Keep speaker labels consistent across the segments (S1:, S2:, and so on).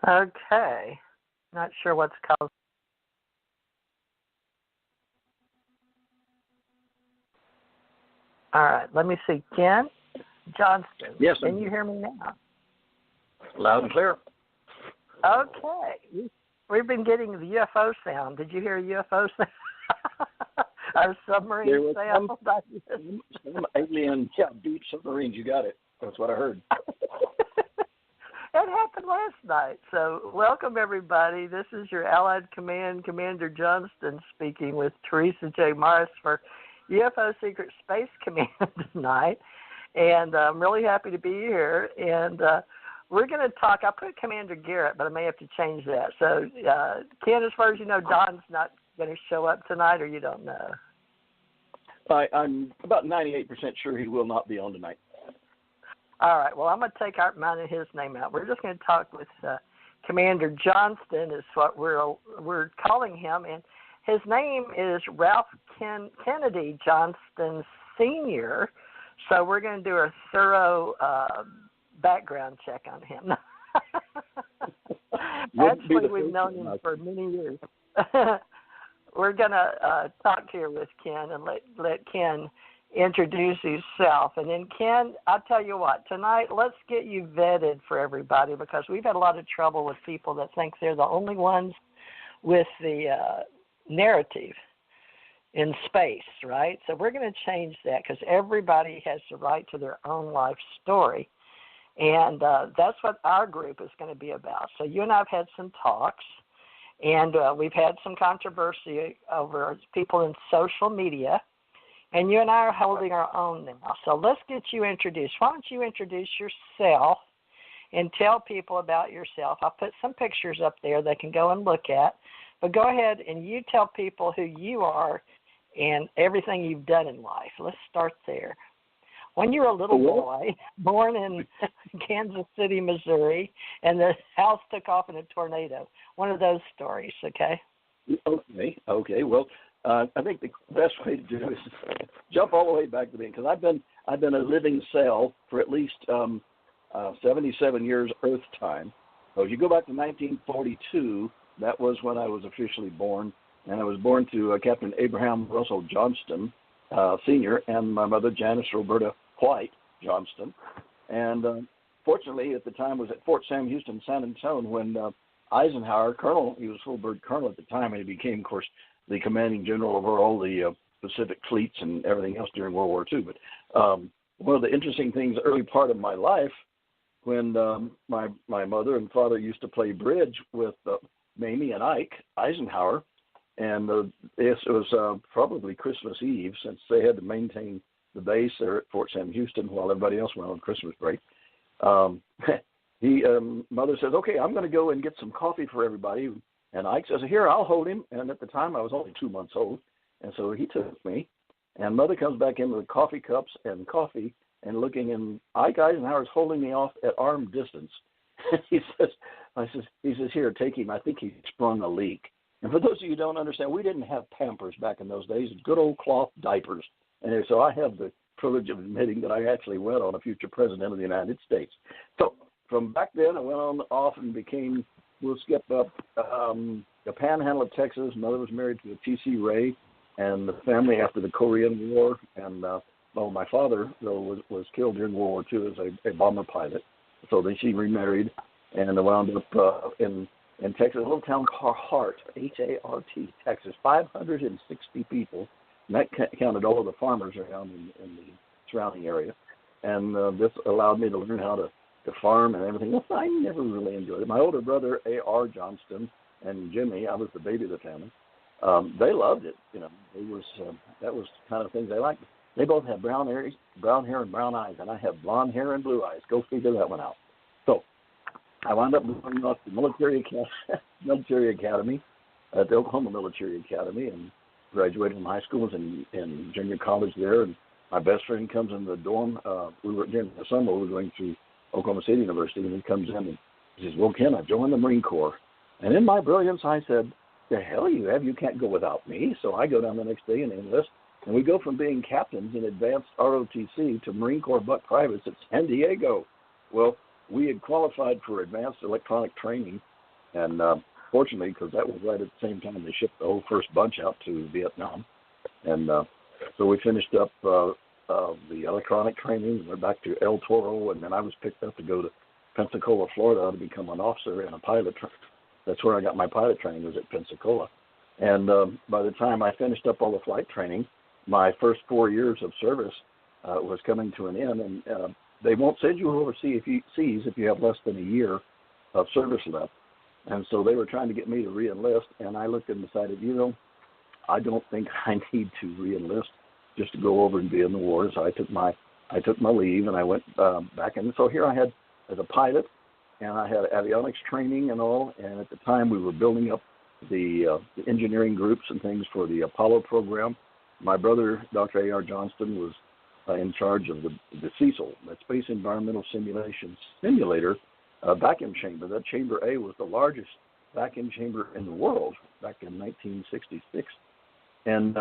S1: Okay. Not sure what's caused. All right. Let me see. Ken Johnston.
S2: Yes.
S1: Can you hear me now?
S2: Loud and clear.
S1: Okay. We've been getting the UFO sound. Did you hear a UFO sound? Our submarine sound?
S2: Some alien, deep submarines. You got it. That's what I heard.
S1: That happened last night. So welcome, everybody. This is your Allied Command, Commander Johnston, speaking with Teresa J. Morris for UFO Secret Space Command tonight. And I'm really happy to be here. And we're going to talk. I put Commander Garrett, but I may have to change that. So, Ken, as far as you know, Don's not going to show up tonight, or you don't know?
S2: I'm about 98% sure he will not be on tonight.
S1: All right. Well, I'm going to take mine and his name out. We're just going to talk with Commander Johnston is what we're calling him, and his name is Ralph Kennedy Johnston Sr., so we're going to do a thorough background check on him. Actually, we've known him for many years. We're going to talk here with Ken and let Ken introduce himself. And then, Ken, I'll tell you what, tonight let's get you vetted for everybody, because we've had a lot of trouble with people that think they're the only ones with the narrative in space, right? So we're going to change that, because everybody has the right to their own life story. And that's what our group is going to be about. So you and I have had some talks, and we've had some controversy over people in social media, and you and I are holding our own now. So let's get you introduced. Why don't you introduce yourself and tell people about yourself? I'll put some pictures up there they can go and look at, but go ahead and you tell people who you are and everything you've done in life. Let's start there. When you were a little boy, born in Kansas City, Missouri, and the house took off in a tornado. One of those stories, okay?
S2: Okay. Well, I think the best way to do it is jump all the way back to me, because I've been a living cell for at least 77 years Earth time. So if you go back to 1942, that was when I was officially born, and I was born to Captain Abraham Russell Johnston, Sr., and my mother, Janice Roberta White Johnston. And fortunately, at the time, was at Fort Sam Houston, San Antonio, when Eisenhower, Colonel, he was full bird colonel at the time, and he became, of course, the commanding general over all the Pacific fleets and everything else during World War II. But one of the interesting things, the early part of my life, when my mother and father used to play bridge with Mamie and Ike Eisenhower, and it was probably Christmas Eve, since they had to maintain the base there at Fort Sam Houston while everybody else went on Christmas break. Mother says, okay, I'm going to go and get some coffee for everybody. And Ike says, here, I'll hold him. And at the time, I was only 2 months old. And so he took me. And Mother comes back in with coffee cups and coffee and looking, and Ike Eisenhower's holding me off at arm distance. He says, here, take him. I think he sprung a leak. And for those of you who don't understand, we didn't have Pampers back in those days, good old cloth diapers. And so I have the privilege of admitting that I actually went on a future president of the United States. So from back then, I went on off and became, we'll skip up, the Panhandle of Texas. Mother was married to a T.C. Ray, and the family after the Korean War. And my father, though, was killed during World War II as a bomber pilot. So then she remarried and wound up in Texas, a little town called Hart, H-A-R-T, Texas, 560 people. And that counted all of the farmers around in the surrounding area. And this allowed me to learn how to farm and everything else. I never really enjoyed it. My older brother, A.R. Johnston, and Jimmy, I was the baby of the family, they loved it. You know, that was the kind of things they liked. They both had brown hair and brown eyes, and I have blonde hair and blue eyes. Go figure that one out. So I wound up going off to military academy at the Oklahoma Military Academy, and graduated from high school, was in junior college there. And my best friend comes in the dorm. During the summer, we were going to Oklahoma State University, and he comes in and he says, well, Ken, I joined the Marine Corps. And in my brilliance, I said, the hell you have? You can't go without me. So I go down the next day and enlist. And we go from being captains in advanced ROTC to Marine Corps buck privates at San Diego. Well, we had qualified for advanced electronic training And fortunately, because that was right at the same time they shipped the whole first bunch out to Vietnam. And so we finished up the electronic training, went back to El Toro, and then I was picked up to go to Pensacola, Florida to become an officer and a pilot. That's where I got my pilot training, was at Pensacola. And by the time I finished up all the flight training, my first 4 years of service was coming to an end, and they won't send you overseas if you have less than a year of service left. And so they were trying to get me to re-enlist, and I looked and decided, I don't think I need to re-enlist just to go over and be in the war. So I took my leave, and I went back. And so here I had, as a pilot, and I had avionics training and all. And at the time, we were building up the engineering groups and things for the Apollo program. My brother, Dr. A.R. Johnston, was in charge of the CECL, that Space Environmental Simulation Simulator vacuum chamber. That chamber A was the largest vacuum chamber in the world back in 1966. And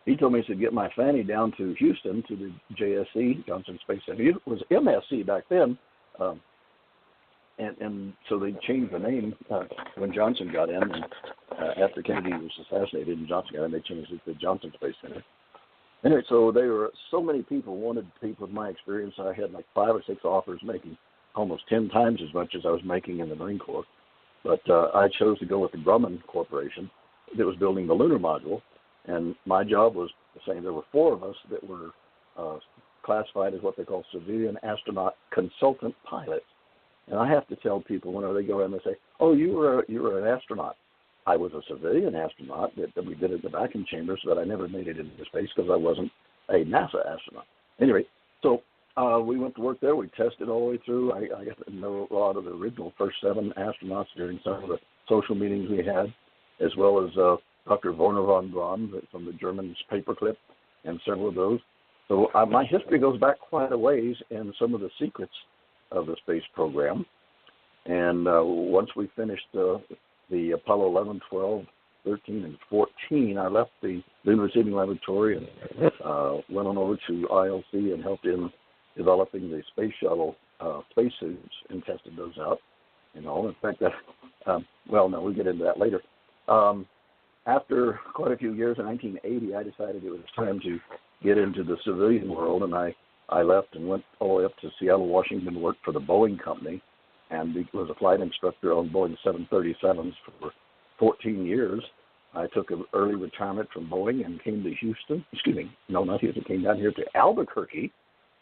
S2: he told me to get my fanny down to Houston to the JSC, Johnston Space Center. It was MSC back then. And so they changed the name when Johnson got in. And after Kennedy was assassinated and Johnson got in, they changed it to Johnston Space Center. Anyway, so so many people wanted to take with my experience. I had like 5 or 6 offers making almost 10 times as much as I was making in the Marine Corps. But I chose to go with the Grumman Corporation that was building the lunar module. And my job was the same. There were 4 of us that were classified as what they call civilian astronaut consultant pilots. And I have to tell people whenever they go in, they say, "Oh, you were an astronaut." I was a civilian astronaut that we did at the vacuum chambers, but I never made it into space because I wasn't a NASA astronaut. Anyway, so we went to work there. We tested all the way through. I got to know a lot of the original first 7 astronauts during some of the social meetings we had, as well as Dr. Werner von Braun from the German paperclip and several of those. So my history goes back quite a ways and some of the secrets of the space program. And once we finished the Apollo 11, 12, 13, and 14, I left the Lunar Receiving Laboratory and went on over to ILC and helped in developing the space shuttle spacesuits and tested those out. In fact, we'll get into that later. After quite a few years, in 1980, I decided it was time to get into the civilian world, and I left and went all the way up to Seattle, Washington, to work for the Boeing company, and was a flight instructor on Boeing 737s for 14 years. I took an early retirement from Boeing and came to Houston. Came down here to Albuquerque,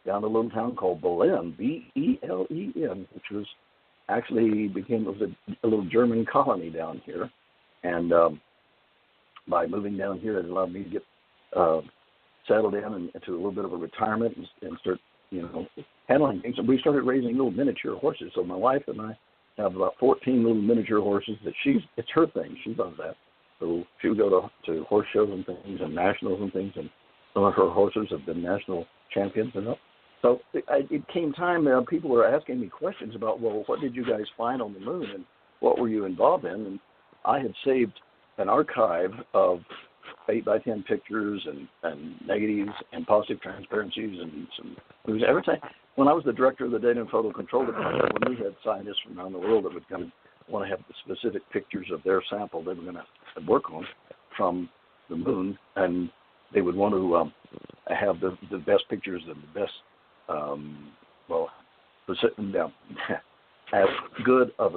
S2: down to a little town called Belen, Belen, which was actually became a little German colony down here. And by moving down here, it allowed me to get settled in and into a little bit of a retirement and start, handling things. And we started raising little miniature horses. So my wife and I have about 14 little miniature horses that it's her thing. She loves that. So she would go to horse shows and things and nationals and things, and some of her horses have been national champions and all. So it came time, people were asking me questions about, well, what did you guys find on the moon and what were you involved in? And I had saved an archive of 8x10 pictures and negatives and positive transparencies and some movies. Every time, when I was the director of the Data and Photo Control Department, when we had scientists from around the world that would come want to have the specific pictures of their sample they were going to work on from the moon, and they would want to have the best pictures and the best, as good of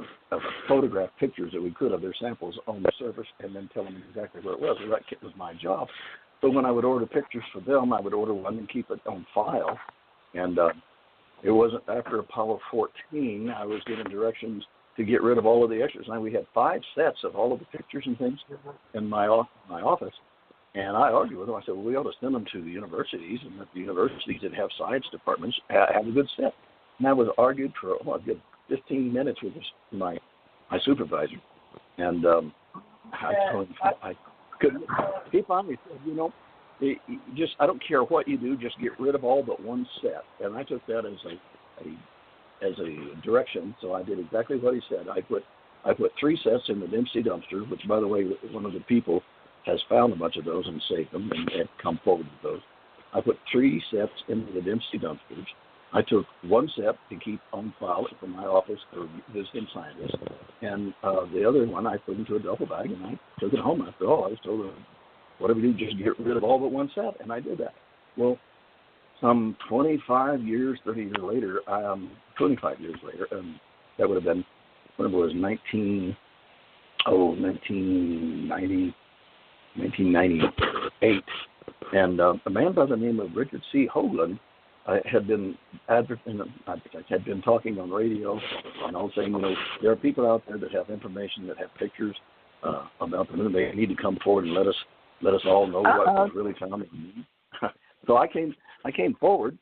S2: photographed pictures that we could of their samples on the surface, and then tell them exactly where it was. So that was my job. So when I would order pictures for them, I would order one and keep it on file. And it wasn't after Apollo 14 I was given directions to get rid of all of the extras. Now we had 5 sets of all of the pictures and things in my office. And I argued with them. I said, well, we ought to send them to the universities, and that the universities that have science departments have a good set. And I was argued for a good 15 minutes with my supervisor. And I told him I couldn't. He finally said, I don't care what you do, just get rid of all but one set. And I took that as a direction, so I did exactly what he said. I put 3 sets in the Dempsey dumpster, which, by the way, one of the people has found a bunch of those and saved them and come forward with those. I put 3 sets into the Dempsey dumpsters. I took one set to keep on file for my office for visiting scientists, and the other one I put into a duffel bag, and I took it home. After all, I was told, whatever you do, just get rid of all but one set, and I did that. Well, some 25 years, 30 years later, 25 years later, that would have been, whenever it was 1998, and a man by the name of Richard C. Hoagland had been talking on radio and all saying, there are people out there that have information, that have pictures about the moon. They need to come forward and let us all know what was really found on the moon. So I came forward,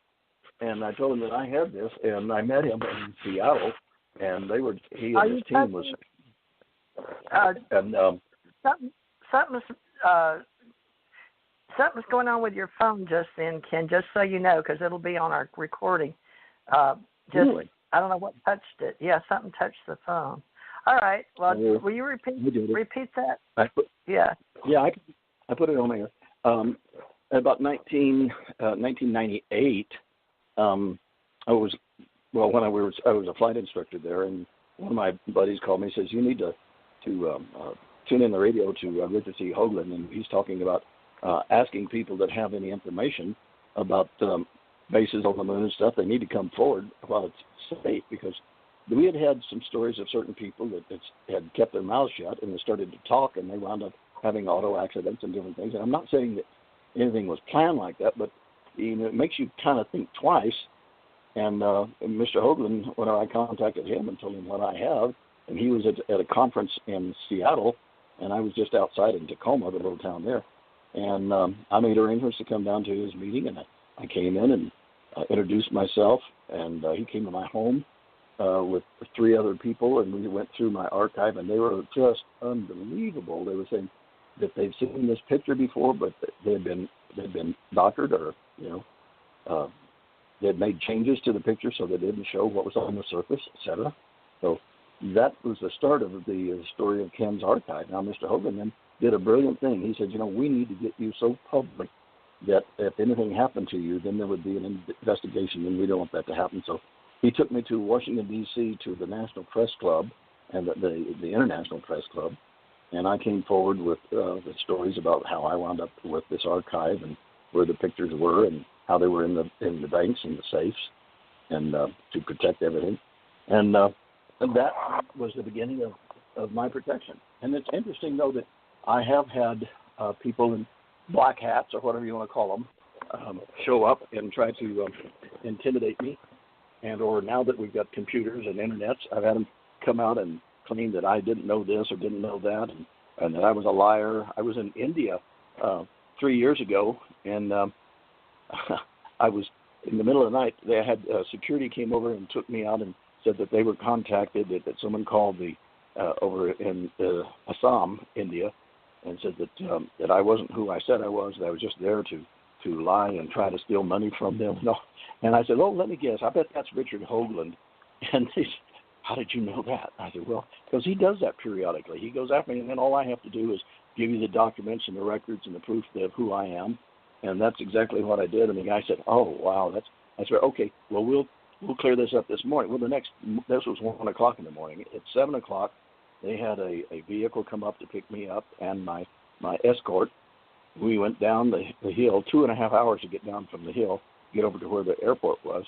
S2: and I told him that I had this, and I met him in Seattle, and he and his team was.
S1: Something's going on with your phone just then, Ken, just so you know, because it'll be on our recording.
S2: Really?
S1: I don't know what touched it. Yeah, something touched the phone. All right. Well, will you repeat that?
S2: Yeah, I put it on there. About 1998, I was a flight instructor there, and one of my buddies called me and says, you need to tune in the radio to Richard C. Hoagland, and he's talking about asking people that have any information about bases on the moon and stuff. They need to come forward while it's safe, because we had some stories of certain people that had kept their mouths shut and they started to talk, and they wound up having auto accidents and different things. And I'm not saying that anything was planned like that, but it makes you kind of think twice. And Mr. Hoagland, when I contacted him and told him what I have, and he was at a conference in Seattle, and I was just outside in Tacoma, the little town there. And I made arrangements to come down to his meeting, and I came in and introduced myself, and he came to my home with 3 other people, and we went through my archive, and they were just unbelievable. They were saying that they've seen this picture before, but they'd been doctored, or they had made changes to the picture so they didn't show what was on the surface, etc. So that was the start of the story of Ken's archive. Now, Mr. Hoagland then did a brilliant thing. He said, we need to get you so public that if anything happened to you, then there would be an investigation, and we don't want that to happen. So he took me to Washington, D.C., to the National Press Club and the International Press Club, and I came forward with the stories about how I wound up with this archive and where the pictures were and how they were in the banks and the safes, and to protect everything. And that was the beginning of my protection. And it's interesting, though, that I have had people in black hats, or whatever you want to call them, show up and try to intimidate me. Or now that we've got computers and internets, I've had them come out and claim that I didn't know this or didn't know that, and that I was a liar. I was in India 3 years ago, and I was in the middle of the night. They had security came over and took me out and said that they were contacted, that someone called me over in Assam, India, and said that I wasn't who I said I was, that I was just there to lie and try to steal money from them. No. And I said, let me guess. I bet that's Richard Hoagland. And they said, how did you know that? I said, well, because he does that periodically. He goes after me, and then all I have to do is give you the documents and the records and the proof of who I am. And that's exactly what I did. And the guy said, oh, wow, that's right. Okay, well, we'll clear this up this morning. Well, this was 1 o'clock in the morning. At 7 o'clock, they had a vehicle come up to pick me up and my escort. We went down the hill, 2.5 hours to get down from the hill, get over to where the airport was,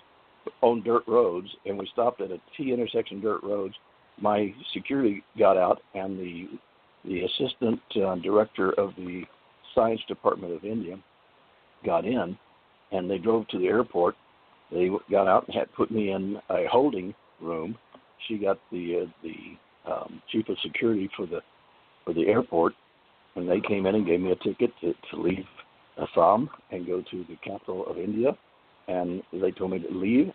S2: on dirt roads, and we stopped at a T-intersection dirt roads. My security got out, and the assistant director of the Science Department of India got in, and they drove to the airport. They got out and had put me in a holding room. She got the chief of security for the airport, and they came in and gave me a ticket to leave Assam and go to the capital of India. And they told me to leave